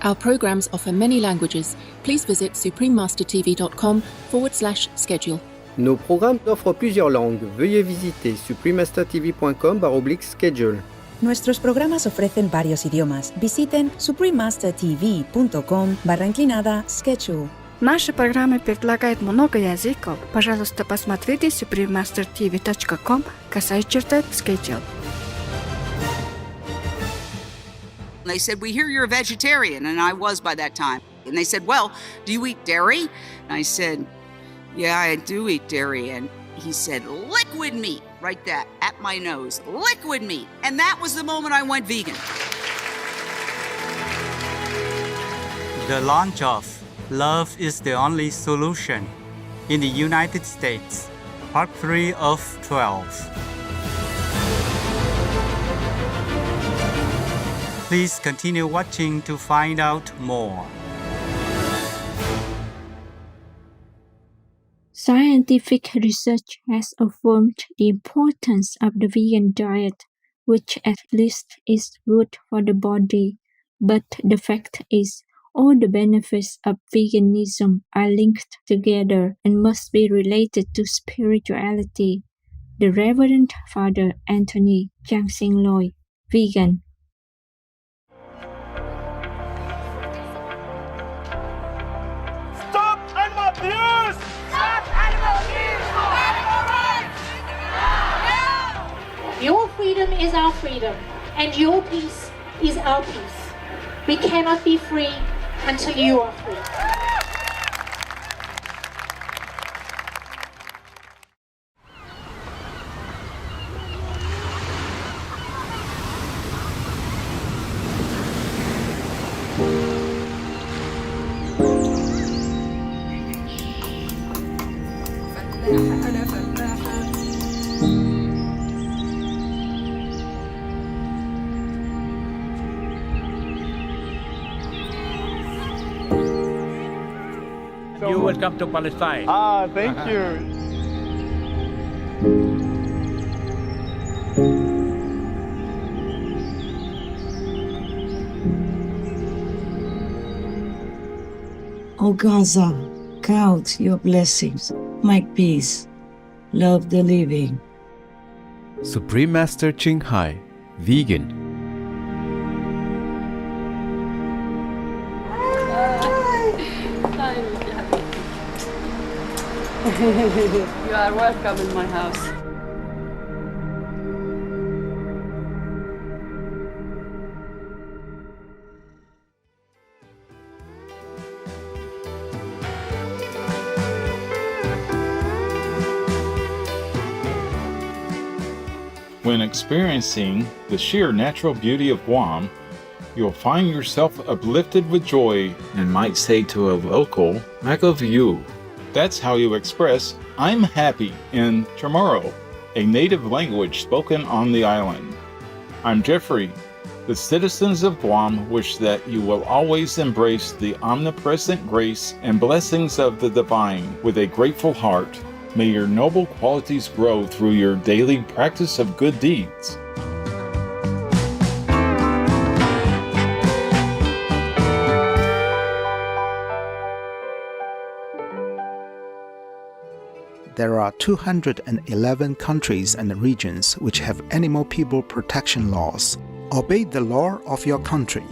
Our programs offer many languages. Please visit suprememastertv.com/schedule. Nos programmes offrent plusieurs langues. Veuillez visiter suprememastertv.com/schedule. Nuestros programas ofrecen varios idiomas. Visiten suprememastertv.com/schedule. Наши программы предлагают много языков. Пожалуйста, посмотрите suprememastertv.com/schedule. They said, "We hear you're a vegetarian," and I was by that time. And they said, "Well, do you eat dairy?" And I said, "Yeah, I do eat dairy." And he said, "Liquid meat," right that, at my nose, liquid meat. And that was the moment I went vegan. The launch of Love is the Only Solution in the United States, Part 3 of 12. Please continue watching to find out more. Scientific research has affirmed the importance of the vegan diet, which at least is good for the body. But the fact is, all the benefits of veganism are linked together and must be related to spirituality. The Reverend Father Anthony Jackson Lloyd, vegan. Stop animal abuse! Stop animal abuse! Animal rights! Your freedom is our freedom, and your peace is our peace. We cannot be free until you are free. You welcome to Palestine. Thank you. O Gaza, count your blessings, make peace, love the living. Supreme Master Ching Hai, vegan. You are welcome in my house. When experiencing the sheer natural beauty of Guam, you'll find yourself uplifted with joy and might say to a local, "I love you." That's how you express "I'm happy" in Chamorro, a native language spoken on the island. I'm Jeffrey. The citizens of Guam wish that you will always embrace the omnipresent grace and blessings of the divine with a grateful heart. May your noble qualities grow through your daily practice of good deeds. There are 211 countries and regions which have animal people protection laws. Obey the law of your country.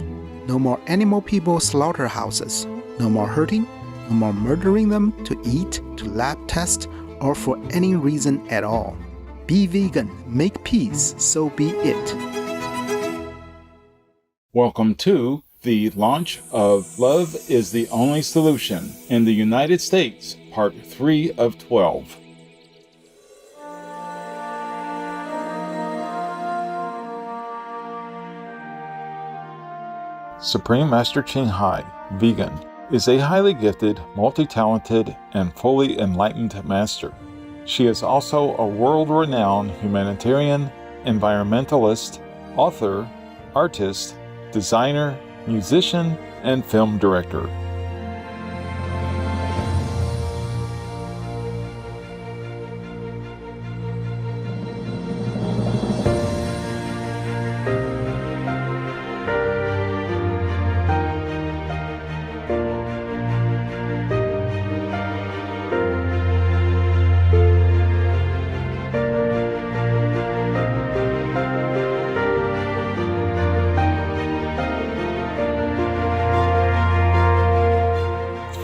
No more animal people slaughterhouses. No more hurting. No more murdering them to eat, to lab test, or for any reason at all. Be vegan, make peace, so be it. Welcome to the launch of Love is the Only Solution in the United States, Part 3 of 12. Supreme Master Ching Hai, vegan, is a highly gifted, multi-talented, and fully enlightened master. She is also a world-renowned humanitarian, environmentalist, author, artist, designer, musician, and film director.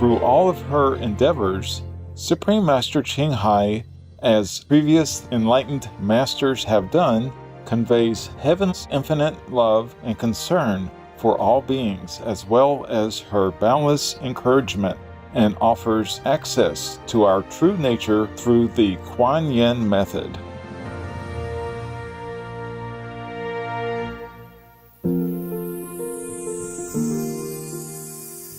Through all of her endeavors, Supreme Master Ching Hai, as previous enlightened masters have done, conveys heaven's infinite love and concern for all beings, as well as her boundless encouragement, and offers access to our true nature through the Kuan Yin method.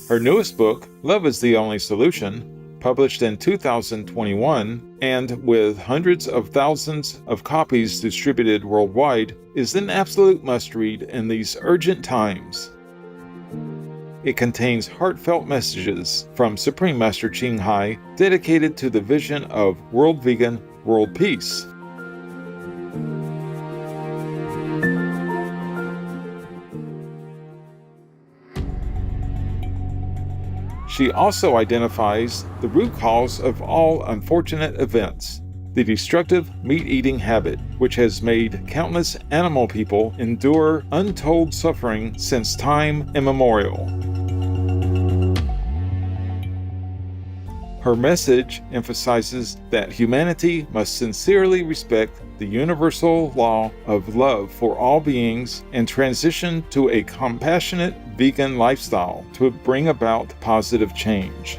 Her newest book, Love is the Only Solution, published in 2021 and with hundreds of thousands of copies distributed worldwide, is an absolute must-read in these urgent times. It contains heartfelt messages from Supreme Master Ching Hai dedicated to the vision of world vegan, world peace. She also identifies the root cause of all unfortunate events, the destructive meat-eating habit, which has made countless animal people endure untold suffering since time immemorial. Her message emphasizes that humanity must sincerely respect the universal law of love for all beings and transition to a compassionate vegan lifestyle to bring about positive change.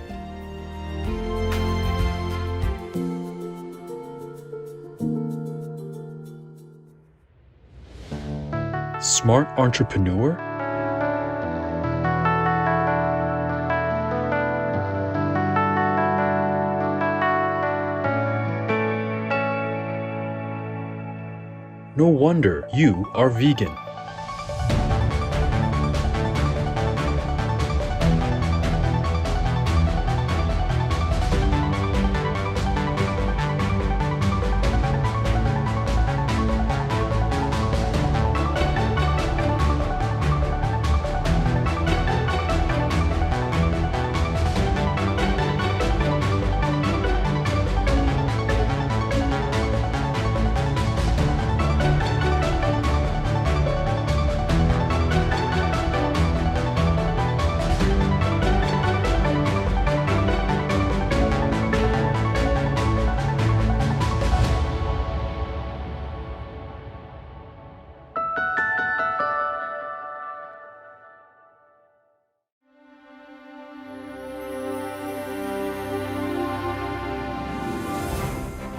Smart entrepreneur? No wonder you are vegan.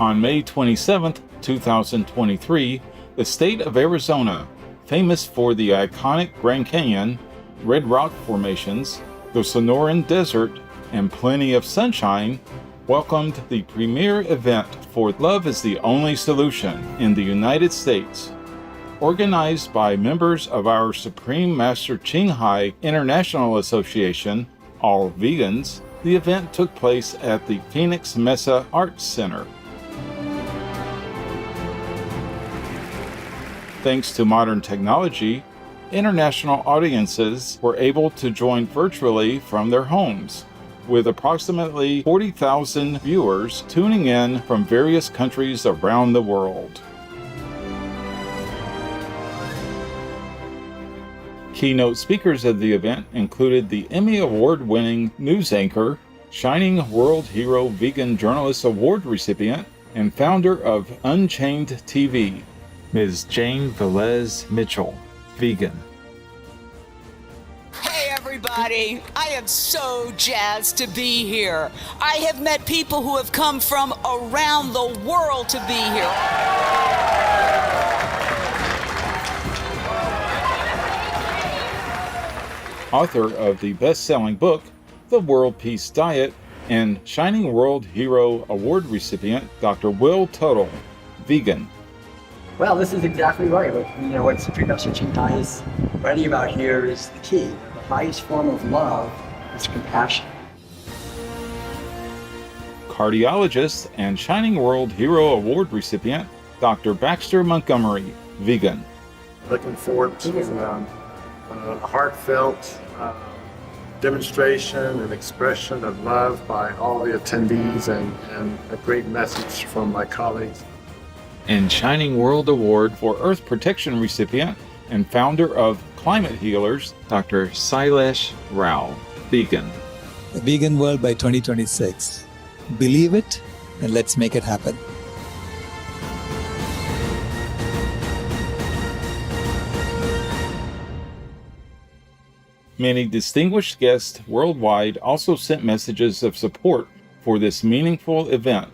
On May 27, 2023, the state of Arizona, famous for the iconic Grand Canyon, Red Rock formations, the Sonoran Desert, and plenty of sunshine, welcomed the premier event for Love is the Only Solution in the United States. Organized by members of our Supreme Master Ching Hai International Association, All Vegans, the event took place at the Phoenix Mesa Arts Center. Thanks to modern technology, international audiences were able to join virtually from their homes, with approximately 40,000 viewers tuning in from various countries around the world. Keynote speakers of the event included the Emmy Award-winning news anchor, Shining World Hero Vegan Journalist Award recipient, and founder of Unchained TV, Ms. Jane Velez Mitchell, vegan. Hey everybody, I am so jazzed to be here. I have met people who have come from around the world to be here. Author of the best-selling book, The World Peace Diet, and Shining World Hero Award recipient, Dr. Will Tuttle, vegan. Well, this is exactly right. What Supreme Master Ching Hai is writing about here is the key. The highest form of love is compassion. Cardiologist and Shining World Hero Award recipient, Dr. Baxter Montgomery, vegan. Looking forward to a heartfelt demonstration and expression of love by all the attendees and a great message from my colleagues. And Shining World Award for Earth Protection recipient and founder of Climate Healers, Dr. Sailesh Rao, vegan. a vegan world by 2026. Believe it, and let's make it happen. Many distinguished guests worldwide also sent messages of support for this meaningful event,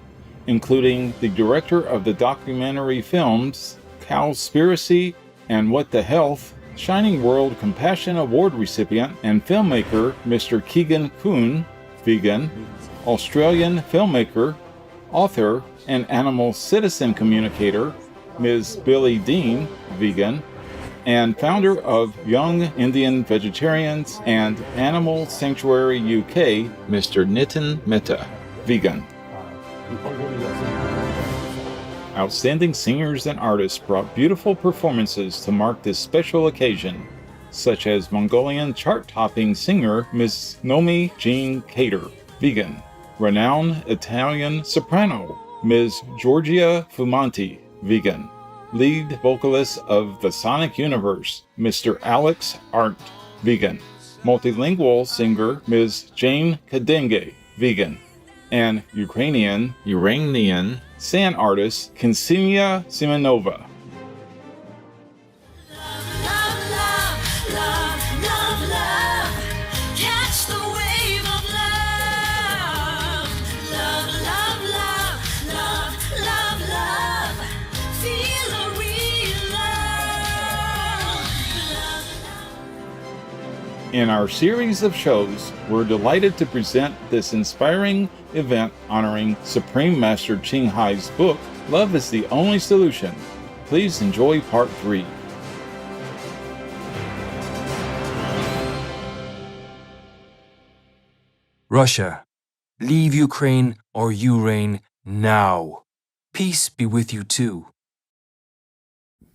including the director of the documentary films Cowspiracy and What the Health, Shining World Compassion Award recipient and filmmaker Mr. Keegan Kuhn, vegan, Australian filmmaker, author, and animal citizen communicator Ms. Billy Dean, vegan, and founder of Young Indian Vegetarians and Animal Sanctuary UK, Mr. Nitin Mehta, vegan. Outstanding singers and artists brought beautiful performances to mark this special occasion, such as Mongolian chart-topping singer Ms. Nomi Jean Cater, vegan, renowned Italian soprano Ms. Giorgia Fumanti, vegan, lead vocalist of the Sonic Universe, Mr. Alex Arndt, vegan, multilingual singer Ms. Jane Kadenge, vegan, and Iranian sand artist Ksenia Simonova. In our series of shows, we're delighted to present this inspiring event honoring Supreme Master Ching Hai's book, Love is the Only Solution. Please enjoy Part 3. Russia, leave Ukraine or you reign now. Peace be with you too.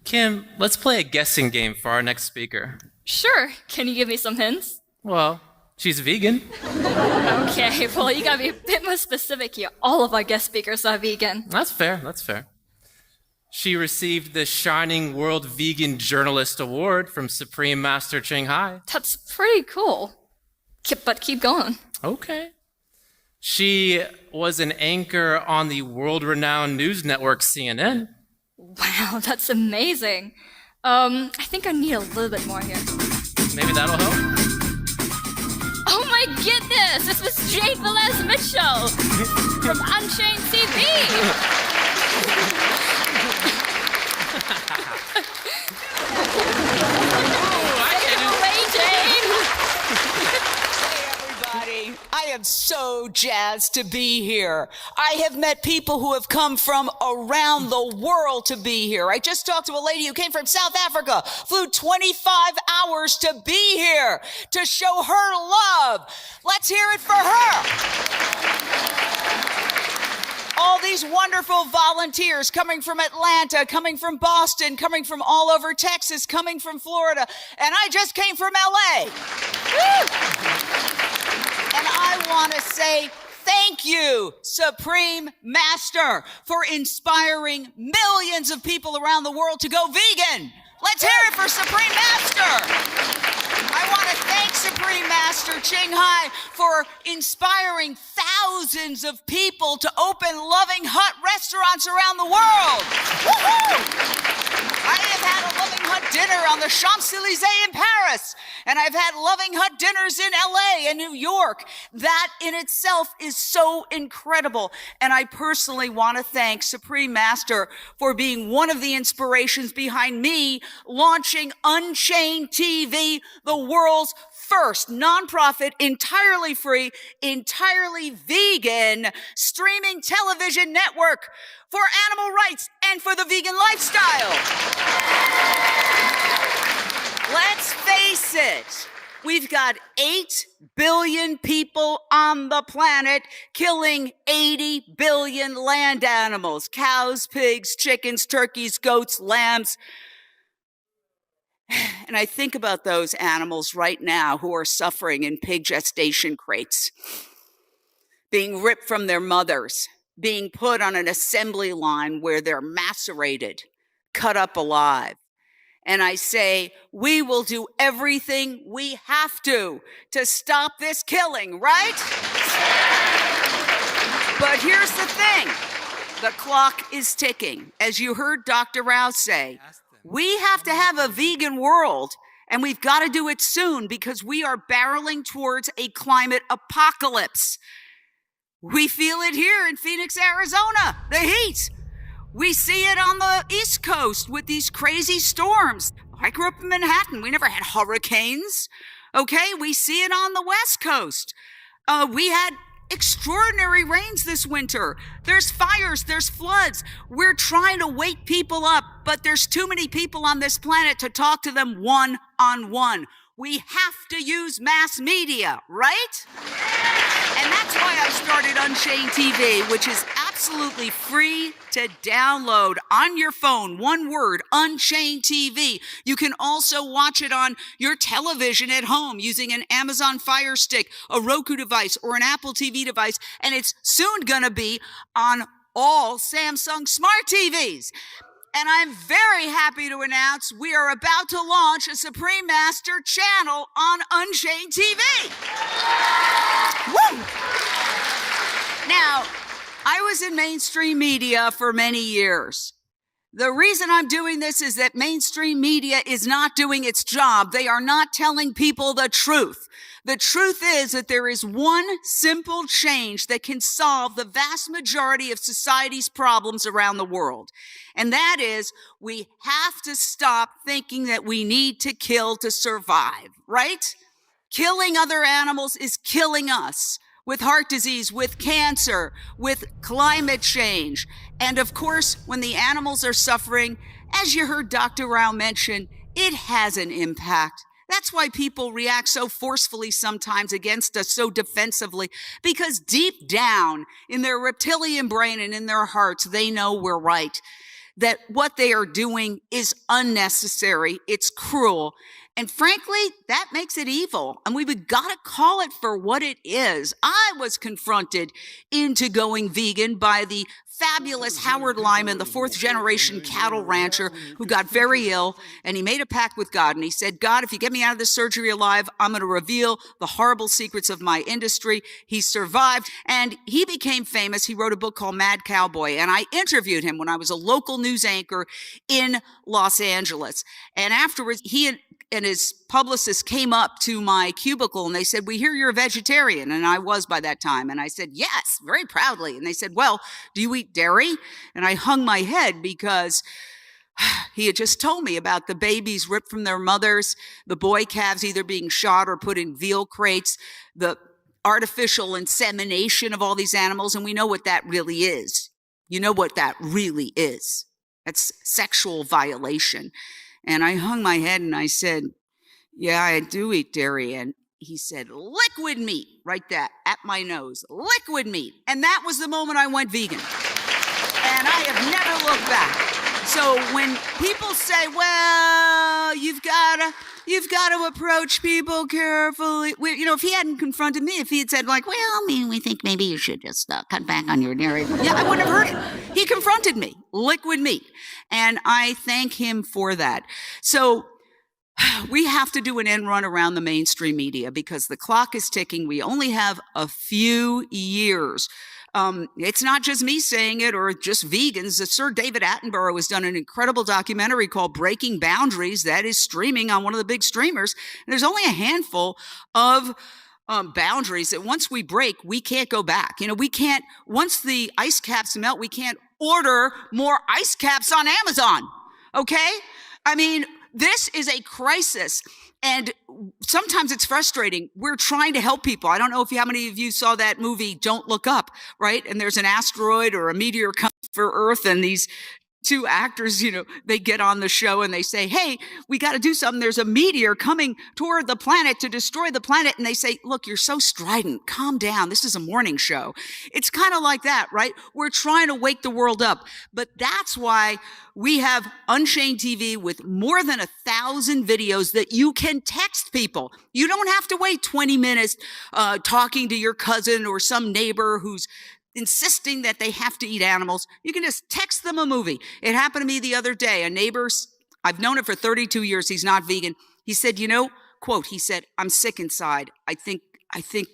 Kim, let's play a guessing game for our next speaker. Sure. Can you give me some hints? Well, she's vegan. Okay, well, you gotta be a bit more specific here. All of our guest speakers are vegan. That's fair, that's fair. She received the Shining World Vegan Journalist Award from Supreme Master Ching Hai. That's pretty cool. But keep going. Okay. She was an anchor on the world-renowned news network CNN. Wow, that's amazing. I think I need a little bit more here. Maybe that'll help? Oh my goodness! It's Miss Jade Velez-Mitchell from Unchained TV! I am so jazzed to be here. I have met people who have come from around the world to be here. I just talked to a lady who came from South Africa, flew 25 hours to be here to show her love. Let's hear it for her. All these wonderful volunteers coming from Atlanta, coming from Boston, coming from all over Texas, coming from Florida, and I just came from LA. Woo! And I want to say thank you, Supreme Master, for inspiring millions of people around the world to go vegan. Let's hear it for Supreme Master. I want to thank Supreme Master Ching Hai for inspiring thousands of people to open loving hut restaurants around the world. Woohoo! I have had a Loving Hut dinner on the Champs-Élysées in Paris, and I've had Loving Hut dinners in LA and New York. That in itself is so incredible. And I personally want to thank Supreme Master for being one of the inspirations behind me launching Unchained TV, the world's first nonprofit, entirely free, entirely vegan streaming television network for animal rights and for the vegan lifestyle. Let's face it, we've got 8 billion people on the planet killing 80 billion land animals, cows, pigs, chickens, turkeys, goats, lambs. And I think about those animals right now who are suffering in pig gestation crates, being ripped from their mothers, being put on an assembly line where they're macerated, cut up alive. And I say, we will do everything we have to stop this killing, right? But here's the thing. The clock is ticking. As you heard Dr. Rao say, we have to have a vegan world, and we've got to do it soon because we are barreling towards a climate apocalypse. We feel it here in Phoenix, Arizona, the heat. We see it on the East Coast with these crazy storms. I grew up in Manhattan. We never had hurricanes. Okay, we see it on the West Coast. We had extraordinary rains this winter. There's fires, there's floods. We're trying to wake people up, but there's too many people on this planet to talk to them one-on-one. We have to use mass media, right? And that's why I started Unchained TV, which is absolutely free to download on your phone. One word, Unchained TV. You can also watch it on your television at home using an Amazon Fire Stick, a Roku device, or an Apple TV device. And it's soon gonna be on all Samsung smart TVs. And I'm very happy to announce we are about to launch a Supreme Master channel on Unchained TV. Woo! Now, I was in mainstream media for many years. The reason I'm doing this is that mainstream media is not doing its job. They are not telling people the truth. The truth is that there is one simple change that can solve the vast majority of society's problems around the world. And that is, we have to stop thinking that we need to kill to survive, right? Killing other animals is killing us with heart disease, with cancer, with climate change. And of course, when the animals are suffering, as you heard Dr. Rao mention, it has an impact. That's why people react so forcefully sometimes against us, so defensively, because deep down in their reptilian brain and in their hearts, they know we're right, that what they are doing is unnecessary, it's cruel, and frankly, that makes it evil, and we've got to call it for what it is. I was confronted into going vegan by the fabulous Howard Lyman, the fourth generation cattle rancher who got very ill, and he made a pact with God, and he said, God, if you get me out of this surgery alive, I'm going to reveal the horrible secrets of my industry. He survived, and he became famous. He wrote a book called Mad Cowboy, and I interviewed him when I was a local news anchor in Los Angeles, and afterwards, he and his publicist came up to my cubicle and they said, we hear you're a vegetarian. And I was by that time. And I said, yes, very proudly. And they said, well, do you eat dairy? And I hung my head because he had just told me about the babies ripped from their mothers, the boy calves either being shot or put in veal crates, the artificial insemination of all these animals. And we know what that really is. You know what that really is. That's sexual violation. And I hung my head and I said, yeah, I do eat dairy. And he said, liquid meat, right there at my nose, liquid meat. And that was the moment I went vegan. And I have never looked back. So when people say, well, you've got to approach people carefully. You know, if he hadn't confronted me, if he had said like, well, I mean, we think maybe you should just cut back on your dairy. Yeah, I wouldn't have heard it. He confronted me, liquid meat. And I thank him for that. So we have to do an end run around the mainstream media because the clock is ticking. We only have a few years. It's not just me saying it or just vegans. Sir David Attenborough has done an incredible documentary called Breaking Boundaries that is streaming on one of the big streamers. And there's only a handful of boundaries that once we break, we can't go back. You know, we can't, once the ice caps melt, we can't order more ice caps on Amazon. Okay? I mean, this is a crisis. And sometimes it's frustrating. We're trying to help people. I don't know how many of you saw that movie, Don't Look Up, right? And there's an asteroid or a meteor coming for Earth, and these two actors, you know, they get on the show and they say, hey, we got to do something. There's a meteor coming toward the planet to destroy the planet. And they say, look, you're so strident. Calm down. This is a morning show. It's kind of like that, right? We're trying to wake the world up. But that's why we have Unchained TV with more than 1,000 videos that you can text people. You don't have to wait 20 minutes talking to your cousin or some neighbor who's insisting that they have to eat animals. You can just text them a movie. It happened to me the other day. A neighbor I've known it for 32 years. He's not vegan. He said, quote, he said, I'm sick inside. I think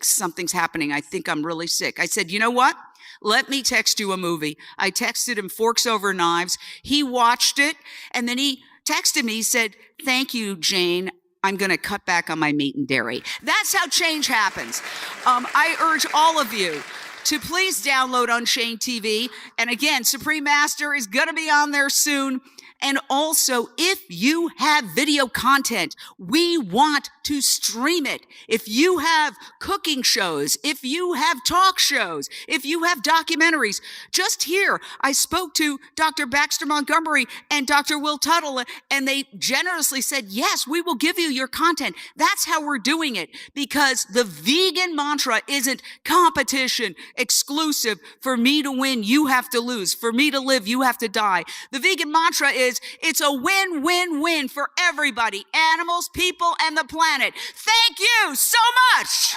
something's happening. I think I'm really sick. I said, you know what? Let me text you a movie. I texted him Forks Over Knives. He watched it, and then he texted me. He said, thank you, Jane. I'm going to cut back on my meat and dairy. That's how change happens. I urge all of you to please download Unchained TV. And again, Supreme Master is going to be on there soon. And also, if you have video content, we want to stream it. If you have cooking shows, if you have talk shows, if you have documentaries, just here, I spoke to Dr. Baxter Montgomery and Dr. Will Tuttle, and they generously said, yes, we will give you your content. That's how we're doing it, because the vegan mantra isn't competition, exclusive. For me to win, you have to lose. For me to live, you have to die. The vegan mantra is, it's a win-win-win for everybody, animals, people, and the planet. Thank you so much.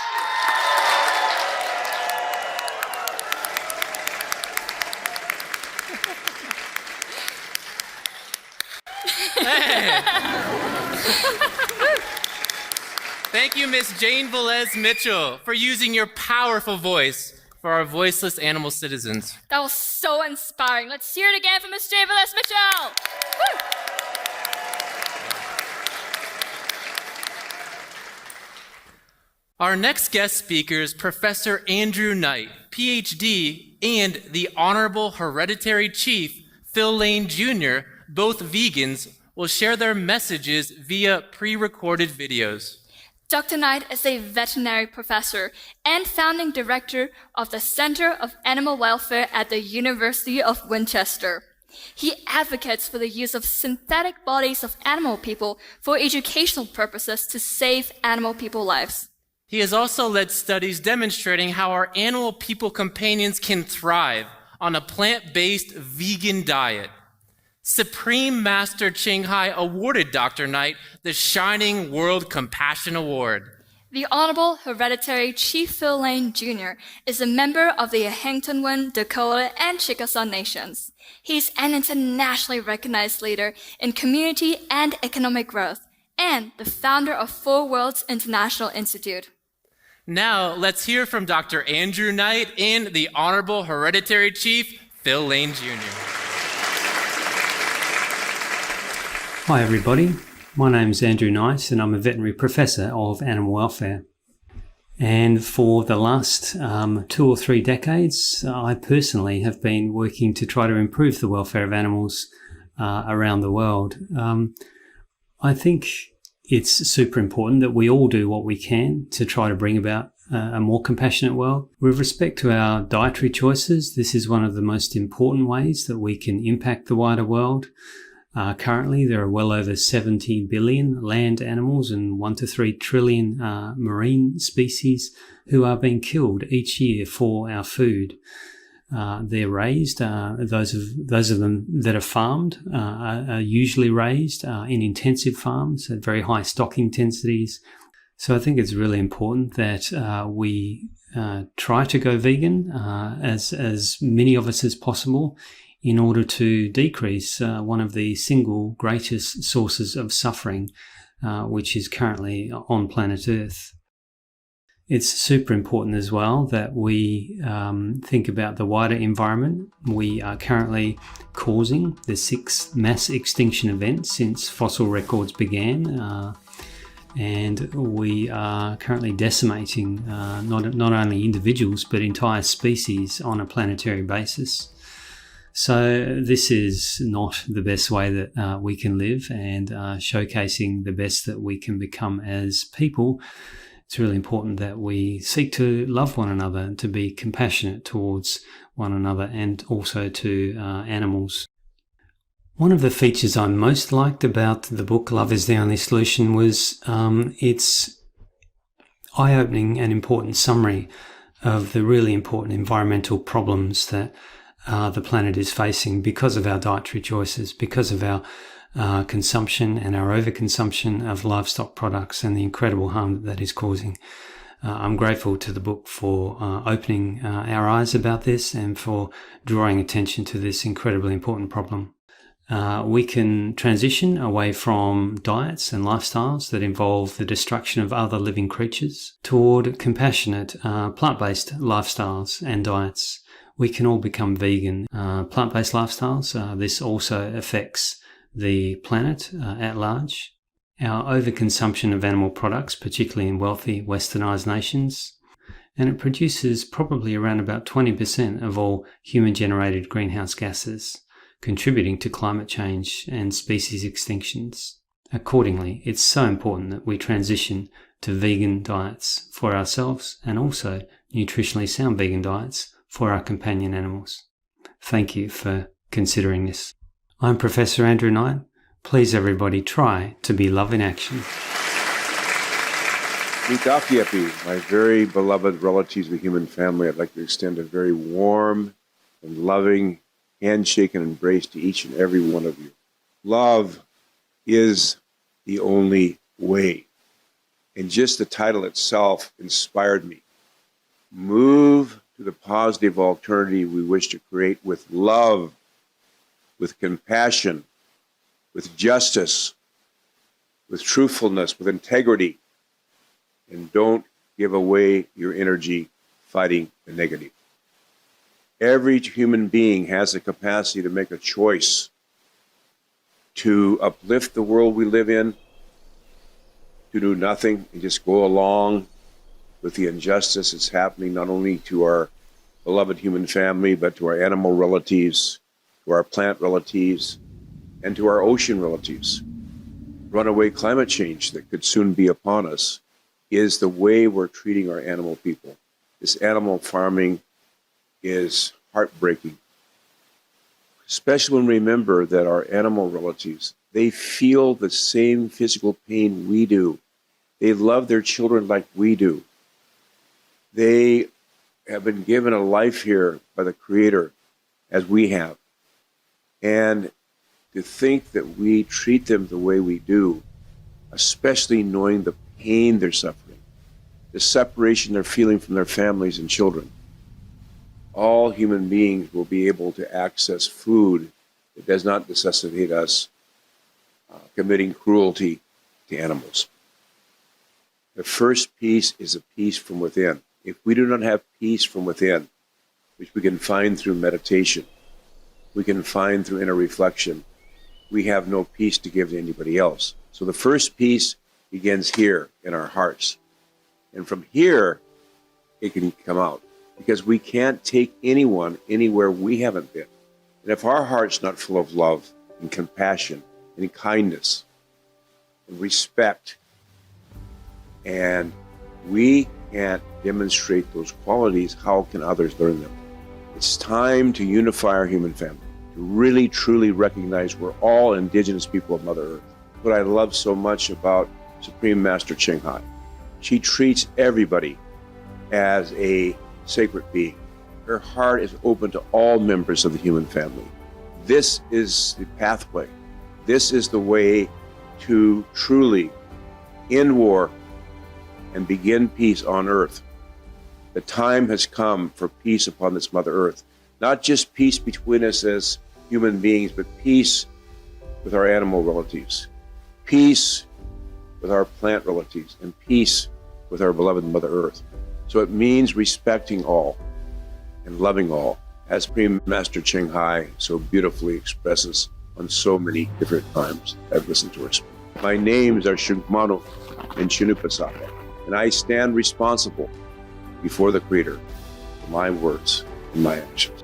Thank you, Miss Jane Velez Mitchell, for using your powerful voice for our voiceless animal citizens. That was so inspiring. Let's hear it again for Miss Jane Velez Mitchell. Woo! Our next guest speaker is Professor Andrew Knight, PhD, and the Honorable Hereditary Chief Phil Lane Jr., both vegans, will share their messages via pre-recorded videos. Dr. Knight is a veterinary professor and founding director of the Center of Animal Welfare at the University of Winchester. He advocates for the use of synthetic bodies of animal people for educational purposes to save animal people lives. He has also led studies demonstrating how our animal people companions can thrive on a plant-based vegan diet. Supreme Master Ching Hai awarded Dr. Knight the Shining World Compassion Award. The Honorable Hereditary Chief Phil Lane Jr. is a member of the Yanktonwin, Dakota, and Chickasaw Nations. He's an internationally recognized leader in community and economic growth, and the founder of Four Worlds International Institute. Now, let's hear from Dr. Andrew Knight and the Honorable Hereditary Chief Phil Lane Jr. Hi everybody, my name is Andrew Knight and I'm a veterinary professor of animal welfare. And for the last 2 or 3 decades, I personally have been working to try to improve the welfare of animals around the world. I think it's super important that we all do what we can to try to bring about a more compassionate world. With respect to our dietary choices, this is one of the most important ways that we can impact the wider world. Currently, there are well over 70 billion land animals and 1 to 3 trillion marine species who are being killed each year for our food. They're raised, those of them that are farmed are usually raised in intensive farms at very high stock intensities. So I think it's really important that we try to go vegan, as many of us as possible, in order to decrease one of the single greatest sources of suffering, which is currently on planet Earth. It's super important as well that we think about the wider environment. We are currently causing the 6 mass extinction events since fossil records began, and we are currently decimating not only individuals but entire species on a planetary basis. So this is not the best way that we can live, and showcasing the best that we can become as people. It's really important that we seek to love one another and to be compassionate towards one another and also to animals. One of the features I most liked about the book Love is the Only Solution was its eye-opening and important summary of the really important environmental problems that the planet is facing because of our dietary choices, because of our consumption and our overconsumption of livestock products and the incredible harm that is causing. I'm grateful to the book for opening our eyes about this and for drawing attention to this incredibly important problem. We can transition away from diets and lifestyles that involve the destruction of other living creatures toward compassionate plant-based lifestyles and diets. We can all become vegan plant-based lifestyles. This also affects the planet at large. Our overconsumption of animal products, particularly in wealthy westernized nations, and it produces probably around about 20% of all human-generated greenhouse gases, contributing to climate change and species extinctions. Accordingly, it's so important that we transition to vegan diets for ourselves and also nutritionally sound vegan diets for our companion animals. Thank you for considering this. I'm Professor Andrew Knight. Please everybody try to be love in action. Mitakiapi, my very beloved relatives of the human family, I'd like to extend a very warm and loving handshake and embrace to each and every one of you. Love is the only way. And just the title itself inspired me. Move to the positive alternative we wish to create with love, with compassion, with justice, with truthfulness, with integrity, and don't give away your energy fighting the negative. Every human being has the capacity to make a choice to uplift the world we live in, to do nothing and just go along with the injustice that's happening not only to our beloved human family, but to our animal relatives, to our plant relatives, and to our ocean relatives. Runaway climate change that could soon be upon us is the way we're treating our animal people. This animal farming is heartbreaking, especially when we remember that our animal relatives, they feel the same physical pain we do. They love their children like we do. They have been given a life here by the Creator as we have. And to think that we treat them the way we do, especially knowing the pain they're suffering, the separation they're feeling from their families and children. All human beings will be able to access food that does not necessitate us committing cruelty to animals. The first peace is a peace from within. If we do not have peace from within, which we can find through meditation, we can find through inner reflection, we have no peace to give to anybody else. So the first peace begins here in our hearts. And from here, it can come out. Because we can't take anyone anywhere we haven't been. And if our heart's not full of love and compassion and kindness and respect, and we can't demonstrate those qualities, how can others learn them? It's time to unify our human family, to really, truly recognize we're all indigenous people of Mother Earth. What I love so much about Supreme Master Ching Hai, she treats everybody as a sacred being. Her heart is open to all members of the human family. This is the pathway. This is the way to truly end war and begin peace on earth. The time has come for peace upon this Mother Earth. Not just peace between us as human beings, but peace with our animal relatives, peace with our plant relatives, and peace with our beloved Mother Earth. So it means respecting all and loving all, as Supreme Master Ching Hai so beautifully expresses on so many different times I've listened to her speak. My names are Shungmanu and Chinupasaka, and I stand responsible before the Creator for my words and my actions.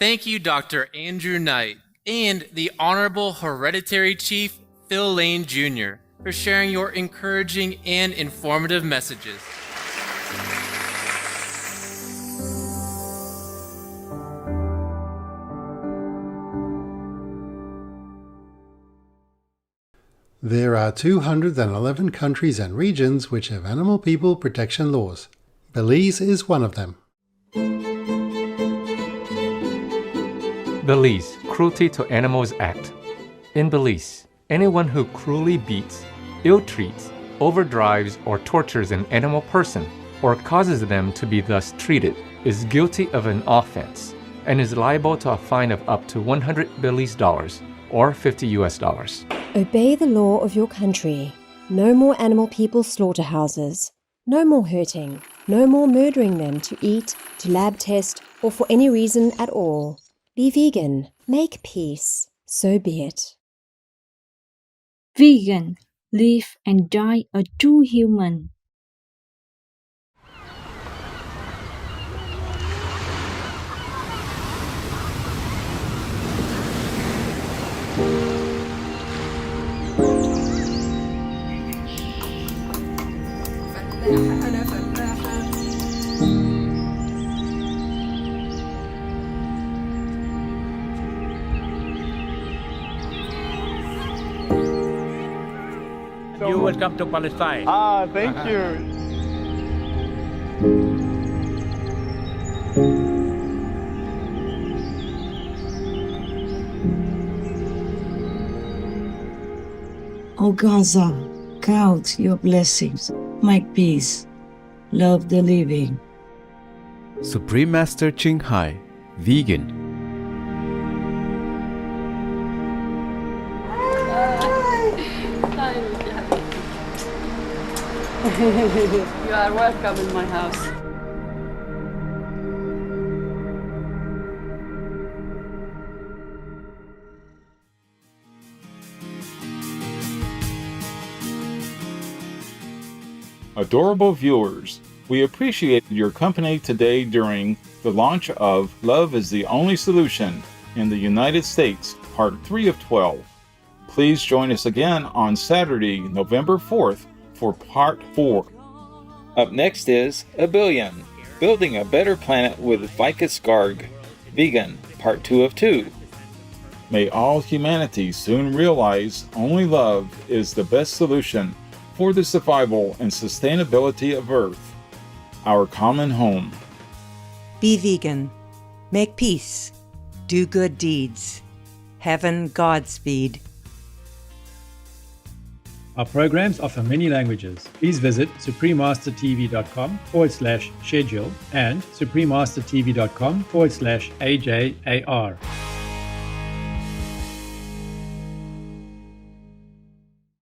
Thank you, Dr. Andrew Knight, and the Honorable Hereditary Chief Phil Lane Jr. for sharing your encouraging and informative messages. There are 211 countries and regions which have animal people protection laws. Belize is one of them. Belize Cruelty to Animals Act. In Belize, anyone who cruelly beats, ill-treats, overdrives, or tortures an animal person or causes them to be thus treated is guilty of an offense and is liable to a fine of up to 100 Belize dollars or $50. Obey the law of your country. No more animal people slaughterhouses. No more hurting. No more murdering them to eat, to lab test, or for any reason at all. Be vegan. Make peace. So be it. Vegan. Live and die a true human. You welcome to Palestine. Thank you. O Gaza, count your blessings. Make peace. Love the living. Supreme Master Ching Hai, vegan. You are welcome in my house. Adorable viewers, we appreciated your company today during the launch of Love is the Only Solution in the United States, Part 3 of 12. Please join us again on Saturday, November 4th for Part 4. Up next is A Billion, Building a Better Planet with Vicus Garg, Vegan, Part 2 of 2. May all humanity soon realize only love is the best solution for the survival and sustainability of Earth, our common home. Be vegan. Make peace. Do good deeds. Heaven Godspeed. Our programs offer many languages. Please visit suprememastertv.com/schedule and suprememastertv.com/AJAR.